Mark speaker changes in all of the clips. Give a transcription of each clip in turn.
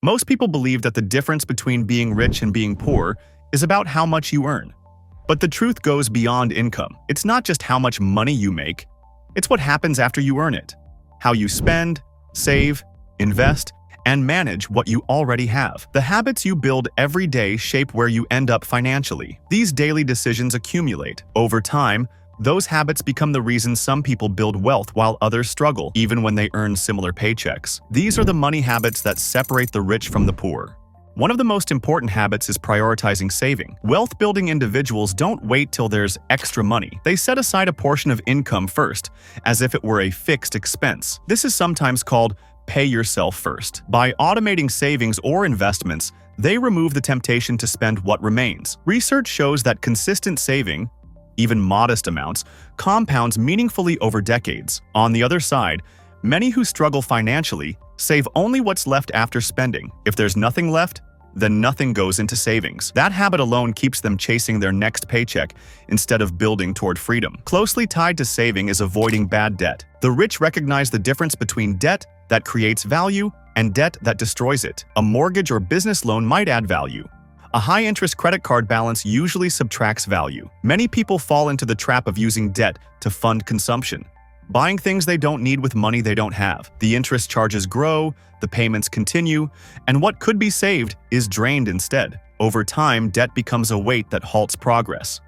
Speaker 1: Most people believe that the difference between being rich and being poor is about how much you earn. But the truth goes beyond income. It's not just how much money you make, it's what happens after you earn it. How you spend, save, invest, and manage what you already have. The habits you build every day shape where you end up financially. These daily decisions accumulate. Over time, those habits become the reason some people build wealth while others struggle, even when they earn similar paychecks. These are the money habits that separate the rich from the poor. One of the most important habits is prioritizing saving. Wealth-building individuals don't wait till there's extra money. They set aside a portion of income first, as if it were a fixed expense. This is sometimes called pay yourself first. By automating savings or investments, they remove the temptation to spend what remains. Research shows that consistent saving, even modest amounts, compounds meaningfully over decades. On the other side, many who struggle financially save only what's left after spending. If there's nothing left, then nothing goes into savings. That habit alone keeps them chasing their next paycheck instead of building toward freedom. Closely tied to saving is avoiding bad debt. The rich recognize the difference between debt that creates value and debt that destroys it. A mortgage or business loan might add value. A high-interest credit card balance usually subtracts value. Many people fall into the trap of using debt to fund consumption, buying things they don't need with money they don't have. The interest charges grow, the payments continue, and what could be saved is drained instead. Over time, debt becomes a weight that halts progress.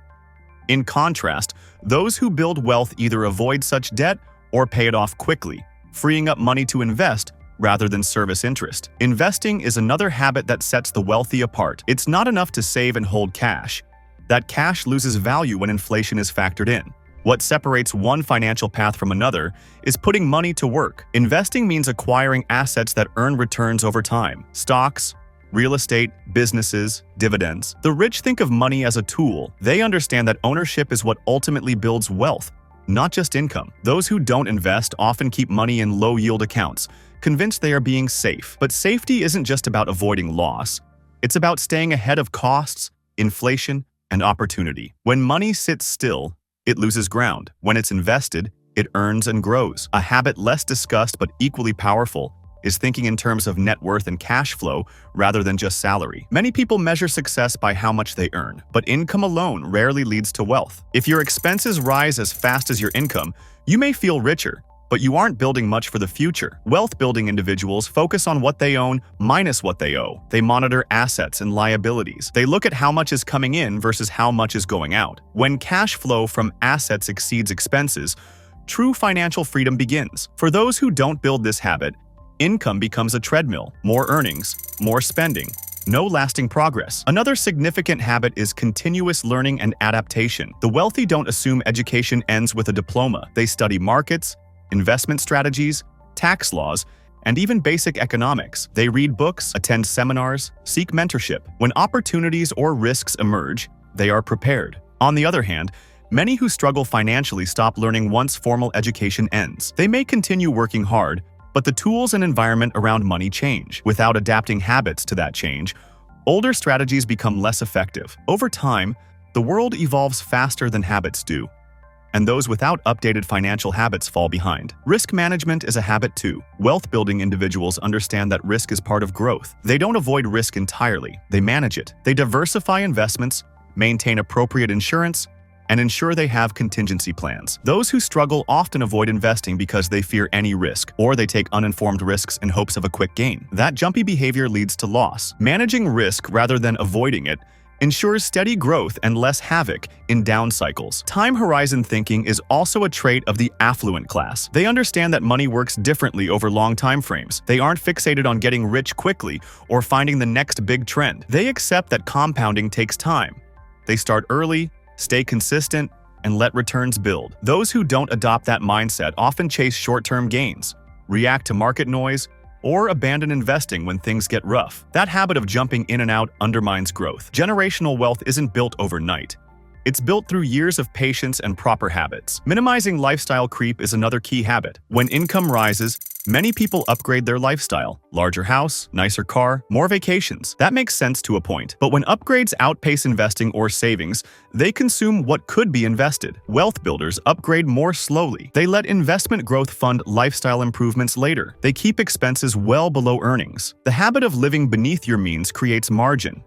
Speaker 1: In contrast, those who build wealth either avoid such debt or pay it off quickly, freeing up money to invest rather than service interest. Investing is another habit that sets the wealthy apart. It's not enough to save and hold cash. That cash loses value when inflation is factored in. What separates one financial path from another is putting money to work. Investing means acquiring assets that earn returns over time. Stocks, real estate, businesses, dividends. The rich think of money as a tool. They understand that ownership is what ultimately builds wealth, not just income. Those who don't invest often keep money in low-yield accounts, convinced they are being safe. But safety isn't just about avoiding loss. It's about staying ahead of costs, inflation, and opportunity. When money sits still, it loses ground. When it's invested, it earns and grows. A habit less discussed but equally powerful is thinking in terms of net worth and cash flow rather than just salary. Many people measure success by how much they earn, but income alone rarely leads to wealth. If your expenses rise as fast as your income, you may feel richer, but you aren't building much for the future. Wealth-building individuals focus on what they own minus what they owe. They monitor assets and liabilities. They look at how much is coming in versus how much is going out. When cash flow from assets exceeds expenses, true financial freedom begins. For those who don't build this habit, income becomes a treadmill. More earnings, more spending, no lasting progress. Another significant habit is continuous learning and adaptation. The wealthy don't assume education ends with a diploma. They study markets, investment strategies, tax laws, and even basic economics. They read books, attend seminars, seek mentorship. When opportunities or risks emerge, they are prepared. On the other hand, many who struggle financially stop learning once formal education ends. They may continue working hard, but the tools and environment around money change. Without adapting habits to that change, older strategies become less effective. Over time, the world evolves faster than habits do, and those without updated financial habits fall behind. Risk management is a habit too. Wealth-building individuals understand that risk is part of growth. They don't avoid risk entirely, they manage it. They diversify investments, maintain appropriate insurance, and ensure they have contingency plans. Those who struggle often avoid investing because they fear any risk, or they take uninformed risks in hopes of a quick gain. That jumpy behavior leads to loss. Managing risk rather than avoiding it ensures steady growth and less havoc in down cycles. Time horizon thinking is also a trait of the affluent class. They understand that money works differently over long time frames. They aren't fixated on getting rich quickly or finding the next big trend. They accept that compounding takes time. They start early, stay consistent, and let returns build. Those who don't adopt that mindset often chase short-term gains, react to market noise, or abandon investing when things get rough. That habit of jumping in and out undermines growth. Generational wealth isn't built overnight. It's built through years of patience and proper habits. Minimizing lifestyle creep is another key habit. When income rises, many people upgrade their lifestyle. Larger house, nicer car, more vacations. That makes sense to a point. But when upgrades outpace investing or savings, they consume what could be invested. Wealth builders upgrade more slowly. They let investment growth fund lifestyle improvements later. They keep expenses well below earnings. The habit of living beneath your means creates margin.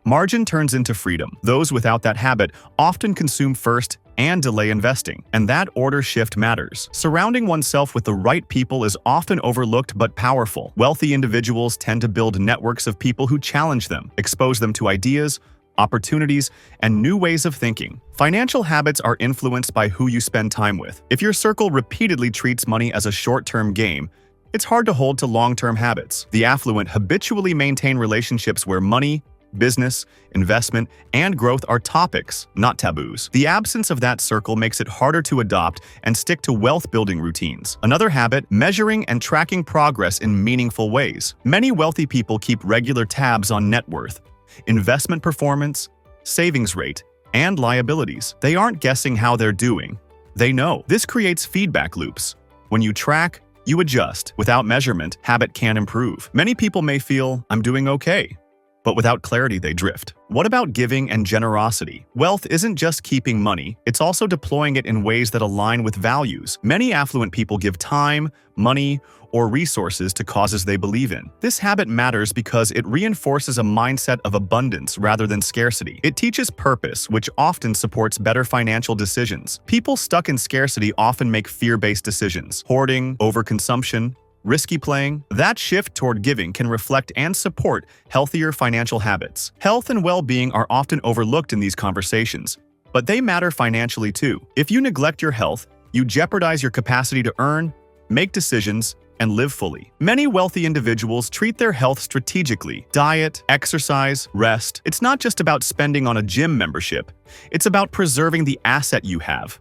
Speaker 1: Margin turns into freedom. Those without that habit often consume first and delay investing, and that order shift matters. Surrounding oneself with the right people is often overlooked but powerful. Wealthy individuals tend to build networks of people who challenge them, expose them to ideas, opportunities, and new ways of thinking. Financial habits are influenced by who you spend time with. If your circle repeatedly treats money as a short-term game, it's hard to hold to long-term habits. The affluent habitually maintain relationships where money, business, investment, and growth are topics, not taboos. The absence of that circle makes it harder to adopt and stick to wealth-building routines. Another habit, measuring and tracking progress in meaningful ways. Many wealthy people keep regular tabs on net worth, investment performance, savings rate, and liabilities. They aren't guessing how they're doing. They know. This creates feedback loops. When you track, you adjust. Without measurement, habit can improve. Many people may feel, "I'm doing okay," but without clarity, they drift. What about giving and generosity? Wealth isn't just keeping money, it's also deploying it in ways that align with values. Many affluent people give time, money, or resources to causes they believe in. This habit matters because it reinforces a mindset of abundance rather than scarcity. It teaches purpose, which often supports better financial decisions. People stuck in scarcity often make fear-based decisions. Hoarding, overconsumption, risky playing. That shift toward giving can reflect and support healthier financial habits. Health and well-being are often overlooked in these conversations, but they matter financially too. If you neglect your health, you jeopardize your capacity to earn, make decisions, and live fully. Many wealthy individuals treat their health strategically. Diet, exercise, rest. It's not just about spending on a gym membership. It's about preserving the asset you have: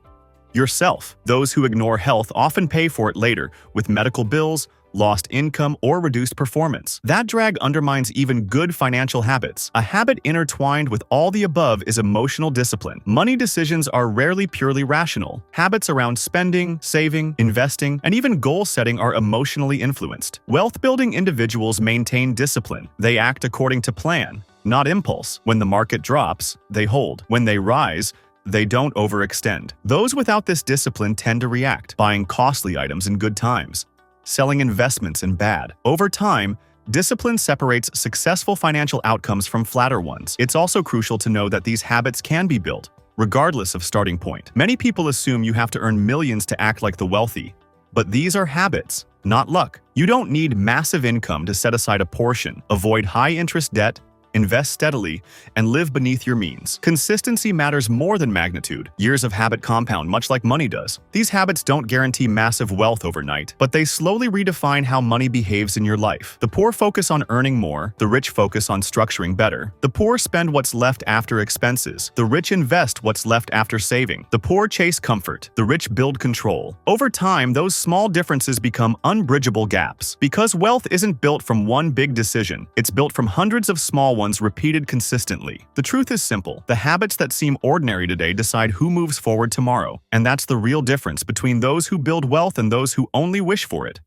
Speaker 1: yourself. Those who ignore health often pay for it later with medical bills, lost income, or reduced performance. That drag undermines even good financial habits. A habit intertwined with all the above is emotional discipline. Money decisions are rarely purely rational. Habits around spending, saving, investing, and even goal setting are emotionally influenced. Wealth-building individuals maintain discipline. They act according to plan, not impulse. When the market drops, they hold. When they rise, they don't overextend. Those without this discipline tend to react, buying costly items in good times, selling investments in bad. Over time, discipline separates successful financial outcomes from flatter ones. It's also crucial to know that these habits can be built, regardless of starting point. Many people assume you have to earn millions to act like the wealthy, but these are habits, not luck. You don't need massive income to set aside a portion, avoid high-interest debt, invest steadily, and live beneath your means. Consistency matters more than magnitude. Years of habit compound, much like money does. These habits don't guarantee massive wealth overnight, but they slowly redefine how money behaves in your life. The poor focus on earning more, the rich focus on structuring better. The poor spend what's left after expenses. The rich invest what's left after saving. The poor chase comfort. The rich build control. Over time, those small differences become unbridgeable gaps. Because wealth isn't built from one big decision, it's built from hundreds of small ones repeated consistently. The truth is simple. The habits that seem ordinary today decide who moves forward tomorrow. And that's the real difference between those who build wealth and those who only wish for it.